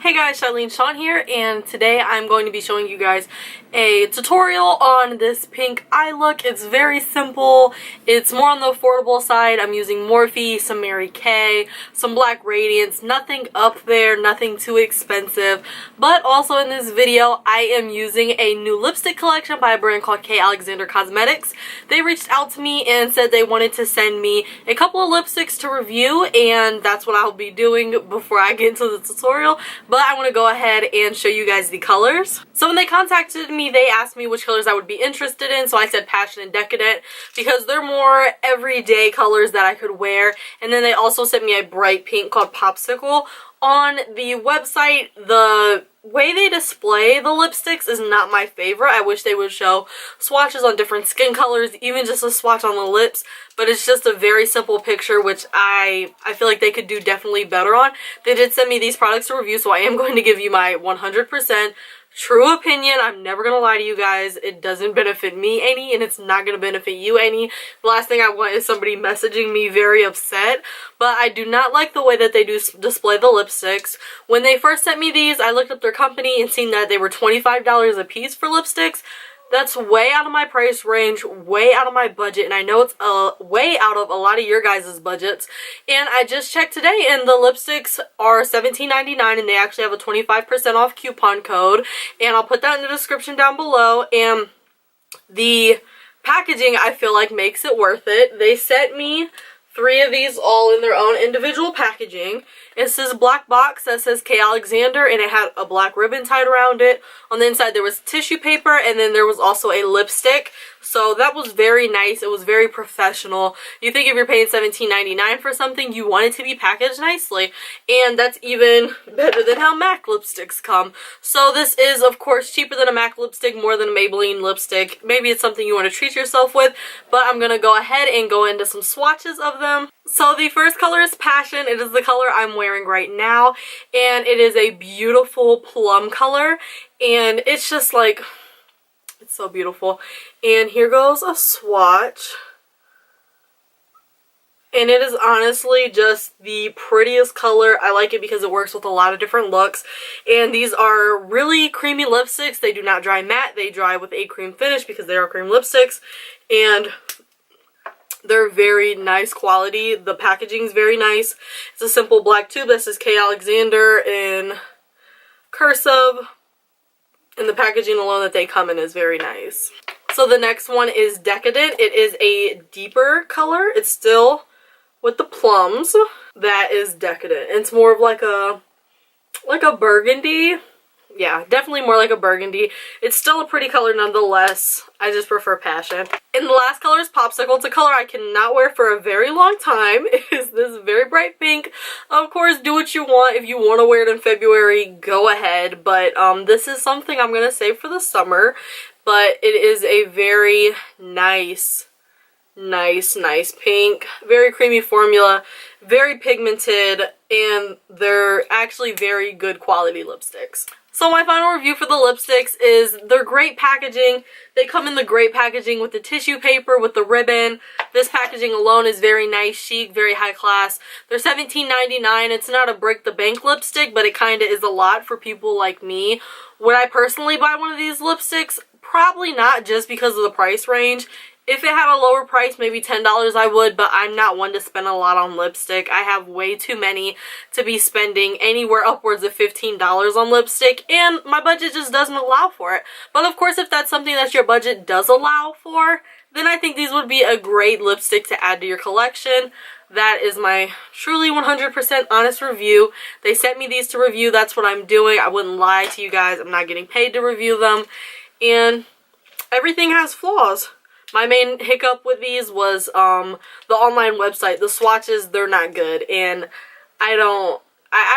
Hey guys, Sean here, and today I'm going to be showing you guys a tutorial on this pink eye look. It's very simple. It's more on the affordable side. I'm using Morphe, some Mary Kay, some black radiance, nothing up there, nothing too expensive. But also in this video, I am using a new lipstick collection by a brand called K. Alexander Cosmetics. They reached out to me and said they wanted to send me a couple of lipsticks to review, and that's what I'll be doing before I get into the tutorial. But I want to go ahead and show you guys the colors. So when they contacted me, they asked me which colors I would be interested in. So I said Passion and Decadent because they're more everyday colors that I could wear. And then they also sent me a bright pink called Popsicle. On the website, the way they display the lipsticks is not my favorite. I wish they would show swatches on different skin colors, even just a swatch on the lips, but it's just a very simple picture, which I feel like they could do definitely better on. They did send me these products to review, so I am going to give you my 100% true opinion. I'm never gonna lie to you guys. It doesn't benefit me any, and it's not gonna benefit you any. The last thing I want is somebody messaging me very upset, but I do not like the way that they do display the lipsticks. When they first sent me these, I looked up their company and seen that they were $25 a piece for lipsticks. That's way out of my price range, way out of my budget, and I know it's way out of a lot of your guys' budgets. And I just checked today, and the lipsticks are $17.99, and they actually have a 25% off coupon code, and I'll put that in the description down below. And the packaging, I feel like, makes it worth it. They sent me 3 of these all in their own individual packaging. It's this black box that says K. Alexander, and it had a black ribbon tied around it. On the inside there was tissue paper, and then there was also a lipstick. So that was very nice. It was very professional. You think if you're paying $17.99 for something, you want it to be packaged nicely. And that's even better than how MAC lipsticks come. So this is, of course, cheaper than a MAC lipstick, more than a Maybelline lipstick. Maybe it's something you want to treat yourself with, but I'm going to go ahead and go into some swatches of them. So the first color is Passion. It is the color I'm wearing right now, and it is a beautiful plum color, and it's just like, it's so beautiful. And here goes a swatch, and it is honestly just the prettiest color. I like it because it works with a lot of different looks, and these are really creamy lipsticks. They do not dry matte, they dry with a cream finish because they are cream lipsticks, and they're very nice quality. The packaging is very nice. It's a simple black tube that says K. Alexander in cursive, and the packaging alone that they come in is very nice. So the next one is Decadent. It is a deeper color. It's still with the plums. That is Decadent. It's more of like a burgundy. Yeah, definitely more like a burgundy. It's still a pretty color nonetheless. I just prefer Passion. And the last color is Popsicle. It's a color I cannot wear for a very long time. It is this very bright pink. Of course, do what you want. If you want to wear it in February, go ahead. But this is something I'm going to save for the summer. But it is a very nice pink. Very creamy formula. Very pigmented. And they're actually very good quality lipsticks. So my final review for the lipsticks is they're great packaging. They come in the great packaging with the tissue paper, with the ribbon. This packaging alone is very nice, chic, very high class. They're $17.99. It's not a break the bank lipstick, but it kind of is a lot for people like me. Would I personally buy one of these lipsticks? Probably not, just because of the price range. If it had a lower price, maybe $10, I would, but I'm not one to spend a lot on lipstick. I have way too many to be spending anywhere upwards of $15 on lipstick, and my budget just doesn't allow for it. But of course, if that's something that your budget does allow for, then I think these would be a great lipstick to add to your collection. That is my truly 100% honest review. They sent me these to review. That's what I'm doing. I wouldn't lie to you guys. I'm not getting paid to review them, and everything has flaws. My main hiccup with these was the online website. The swatches, they're not good, and I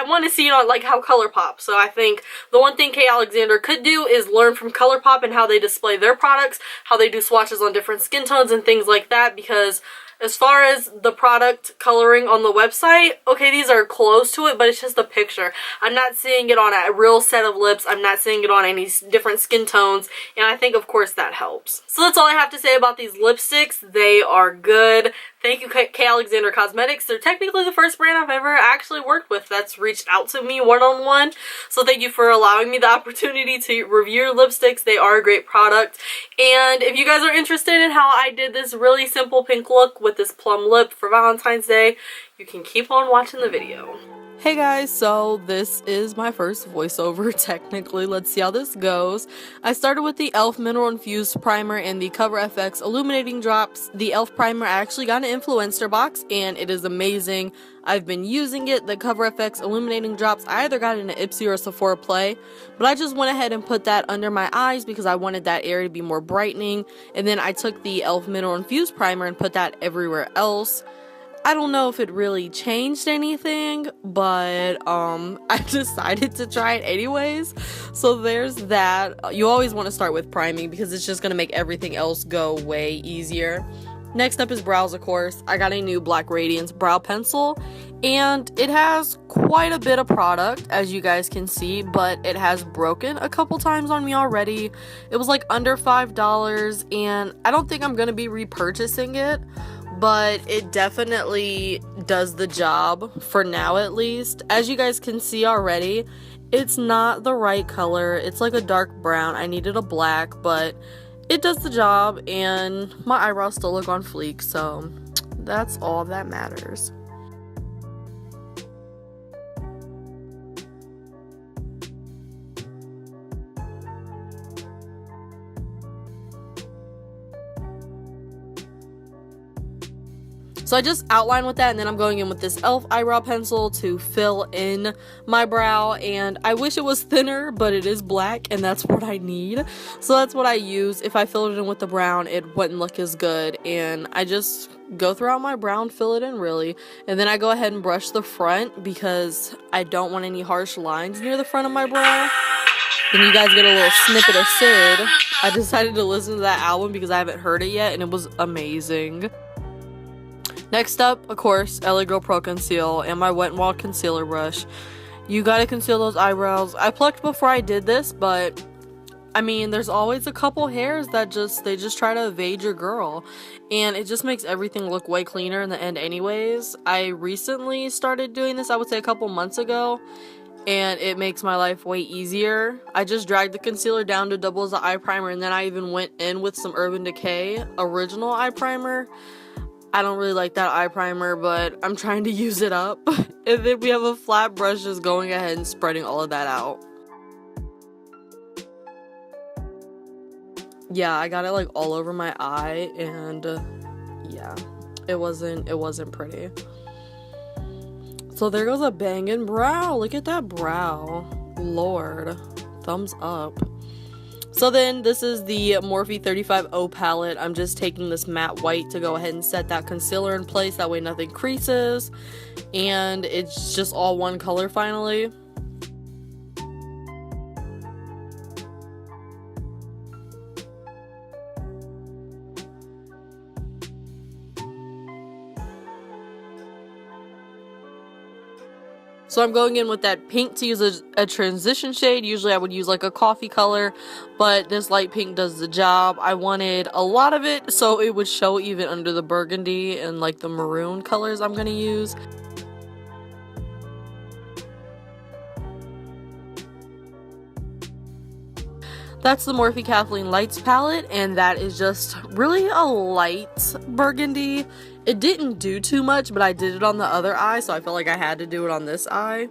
want to see, you know, like how ColourPop. So I think the one thing K. Alexander could do is learn from ColourPop and how they display their products, how they do swatches on different skin tones and things like that, because as far as the product coloring on the website, okay, these are close to it, but it's just a picture. I'm not seeing it on a real set of lips. I'm not seeing it on any different skin tones, and I think, of course, that helps. So that's all I have to say about these lipsticks. They are good. Thank you, K. Alexander Cosmetics. They're technically the first brand I've ever actually worked with that's reached out to me one-on-one. So thank you for allowing me the opportunity to review your lipsticks. They are a great product. And if you guys are interested in how I did this really simple pink look with this plum lip for Valentine's Day, you can keep on watching the video. Hey guys, so this is my first voiceover technically. Let's see how this goes. I started with the e.l.f. Mineral Infused Primer and the Cover FX Illuminating Drops. The e.l.f. Primer I actually got an influencer box and it is amazing. I've been using it. The Cover FX Illuminating Drops, I either got it in an Ipsy or a Sephora Play, but I just went ahead and put that under my eyes because I wanted that area to be more brightening. And then I took the e.l.f. Mineral Infused Primer and put that everywhere else. I don't know if it really changed anything, but I decided to try it anyways. So there's that. You always want to start with priming because it's just going to make everything else go way easier. Next up is brows, of course. I got a new black radiance brow pencil and it has quite a bit of product, as you guys can see, but it has broken a couple times on me already. It was like under $5 and I don't think I'm going to be repurchasing it. But it definitely does the job, for now at least. As you guys can see already, it's not the right color. It's like a dark brown. I needed a black, but it does the job, and my eyebrows still look on fleek, so that's all that matters. So I just outline with that, and then I'm going in with this e.l.f. eyebrow pencil to fill in my brow. And I wish it was thinner, but it is black and that's what I need. So that's what I use. If I filled it in with the brown, it wouldn't look as good. And I just go throughout my brow and fill it in really. And then I go ahead and brush the front because I don't want any harsh lines near the front of my brow. Then you guys get a little snippet of Sid. I decided to listen to that album because I haven't heard it yet and it was amazing. Next up, of course, LA Girl Pro Conceal and my Wet n Wild concealer brush. You gotta conceal those eyebrows. I plucked before I did this, but I mean, there's always a couple hairs that they just try to evade your girl, and it just makes everything look way cleaner in the end anyways. I recently started doing this, I would say a couple months ago, and it makes my life way easier. I just dragged the concealer down to double as the eye primer, and then I even went in with some Urban Decay original eye primer. I don't really like that eye primer, but I'm trying to use it up. And then we have a flat brush just going ahead and spreading all of that out. Yeah, I got it like all over my eye, and yeah, it wasn't pretty. So there goes a banging brow. Look at that brow. Lord, thumbs up. So then this is the Morphe 35O palette. I'm just taking this matte white to go ahead and set that concealer in place. That way nothing creases. And it's just all one color finally. So I'm going in with that pink to use a transition shade. Usually I would use like a coffee color, but this light pink does the job. I wanted a lot of it so it would show even under the burgundy and like the maroon colors I'm going to use. That's the Morphe Kathleen Lights palette, and that is just really a light burgundy. It didn't do too much, but I did it on the other eye, so I felt like I had to do it on this eye.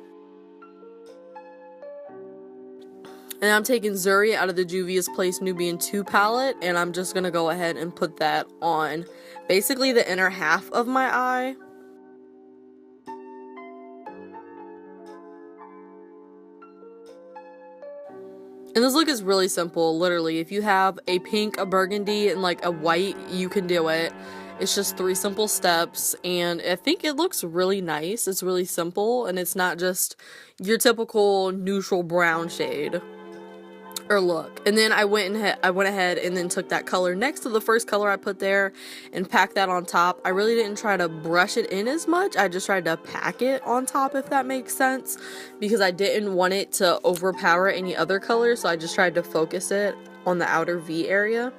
And I'm taking Zuri out of the Juvia's Place Nubian 2 palette, and I'm just going to go ahead and put that on basically the inner half of my eye. And this look is really simple, literally. If you have a pink, a burgundy, and like a white, you can do it. It's just 3 simple steps, and I think it looks really nice. It's really simple, and it's not just your typical neutral brown shade or look. And then I went ahead and then took that color next to the first color I put there and packed that on top. I really didn't try to brush it in as much. I just tried to pack it on top, if that makes sense, because I didn't want it to overpower any other color, so I just tried to focus it on the outer V area.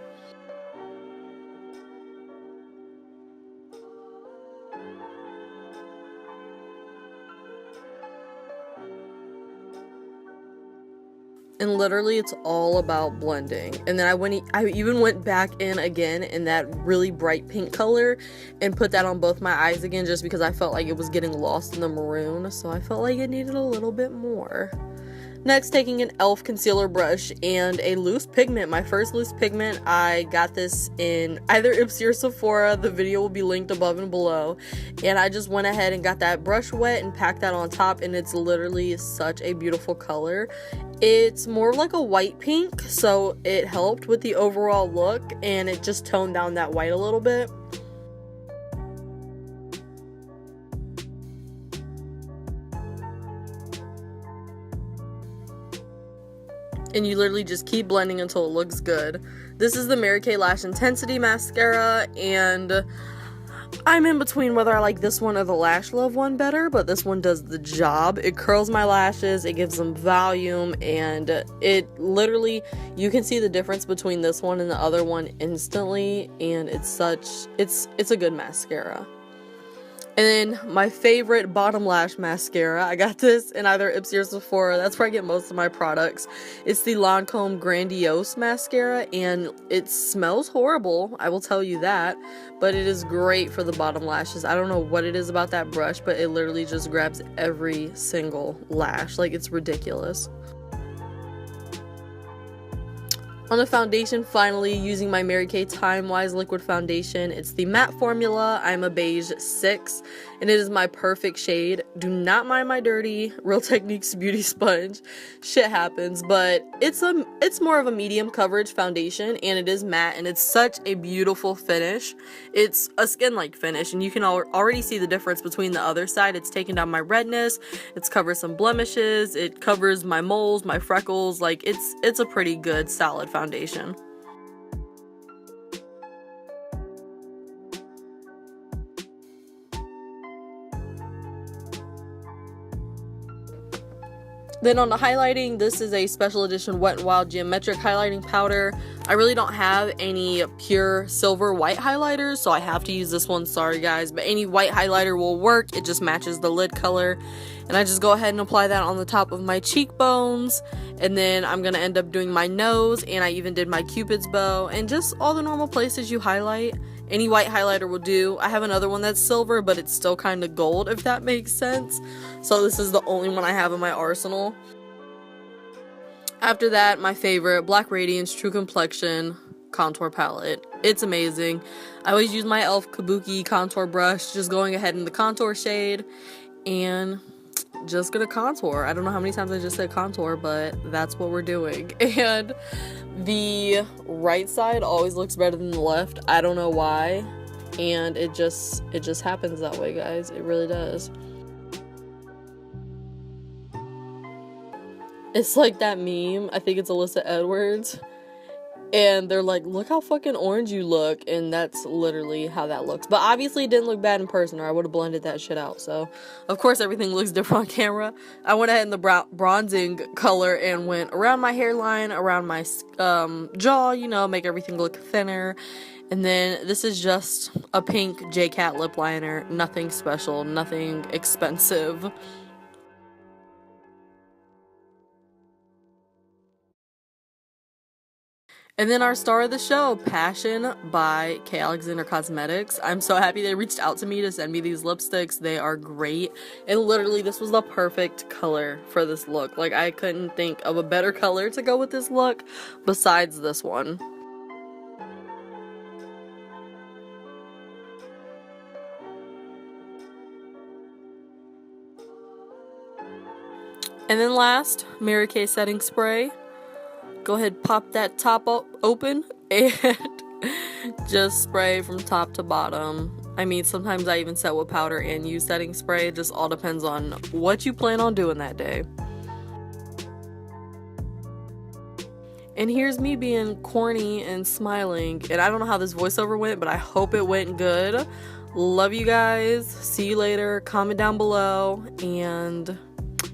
And literally it's all about blending. And then I even went back in again in that really bright pink color and put that on both my eyes again, just because I felt like it was getting lost in the maroon, so I felt like it needed a little bit more. Next, taking an e.l.f. concealer brush and a loose pigment, my first loose pigment. I got this in either Ipsy or Sephora. The video will be linked above and below. And I just went ahead and got that brush wet and packed that on top, and it's literally such a beautiful color. It's more like a white pink, so it helped with the overall look, and it just toned down that white a little bit. And you literally just keep blending until it looks good. This is the Mary Kay Lash Intensity Mascara, and I'm in between whether I like this one or the Lash Love one better, but this one does the job. It curls my lashes, it gives them volume, and it literally, you can see the difference between this one and the other one instantly, and it's a good mascara. And then my favorite bottom lash mascara, I got this in either Ipsy or Sephora. That's where I get most of my products. It's the Lancome Grandiose mascara, and it smells horrible, I will tell you that, but it is great for the bottom lashes. I don't know what it is about that brush, but it literally just grabs every single lash. Like, it's ridiculous. On the foundation, finally, using my Mary Kay Time Wise liquid foundation. It's the matte formula. I'm a beige 6, and it is my perfect shade. Do not mind my dirty Real Techniques beauty sponge. Shit happens, but it's more of a medium coverage foundation, and it is matte, and it's such a beautiful finish. It's a skin-like finish, and you can already see the difference between the other side. It's taken down my redness, it's covered some blemishes, it covers my moles, my freckles. Like, it's a pretty good solid foundation. Then on the highlighting, this is a special edition Wet n Wild geometric highlighting powder. I really don't have any pure silver white highlighters, so I have to use this one. Sorry guys, but any white highlighter will work. It just matches the lid color. And I just go ahead and apply that on the top of my cheekbones, and then I'm gonna end up doing my nose, and I even did my Cupid's bow, and just all the normal places you highlight. Any white highlighter will do. I have another one that's silver, but it's still kind of gold, if that makes sense. So this is the only one I have in my arsenal. After that, my favorite, Black Radiance True Complexion contour palette. It's amazing. I always use my e.l.f. Kabuki contour brush, just going ahead in the contour shade, and just gonna contour. I don't know how many times I just said contour, but that's what we're doing. And the right side always looks better than the left. I don't know why, and it just happens that way, guys. It really does. It's like that meme, I think it's Alyssa Edwards, and they're like, look how fucking orange you look, and that's literally how that looks. But obviously it didn't look bad in person, or I would have blended that shit out. So of course everything looks different on camera. I went ahead in the bronzing color and went around my hairline, around my jaw, you know, make everything look thinner. And then this is just a pink J-Cat lip liner, nothing special, nothing expensive. And then our star of the show, Passion by K. Alexander Cosmetics. I'm so happy they reached out to me to send me these lipsticks. They are great. And literally, this was the perfect color for this look. Like, I couldn't think of a better color to go with this look besides this one. And then last, Mary Kay setting spray. Go ahead, pop that top open and just spray from top to bottom. I mean, sometimes I even set with powder and use setting spray. It just all depends on what you plan on doing that day. And here's me being corny and smiling. And I don't know how this voiceover went, but I hope it went good. Love you guys. See you later. Comment down below. And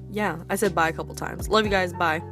yeah, I said bye a couple times. Love you guys. Bye.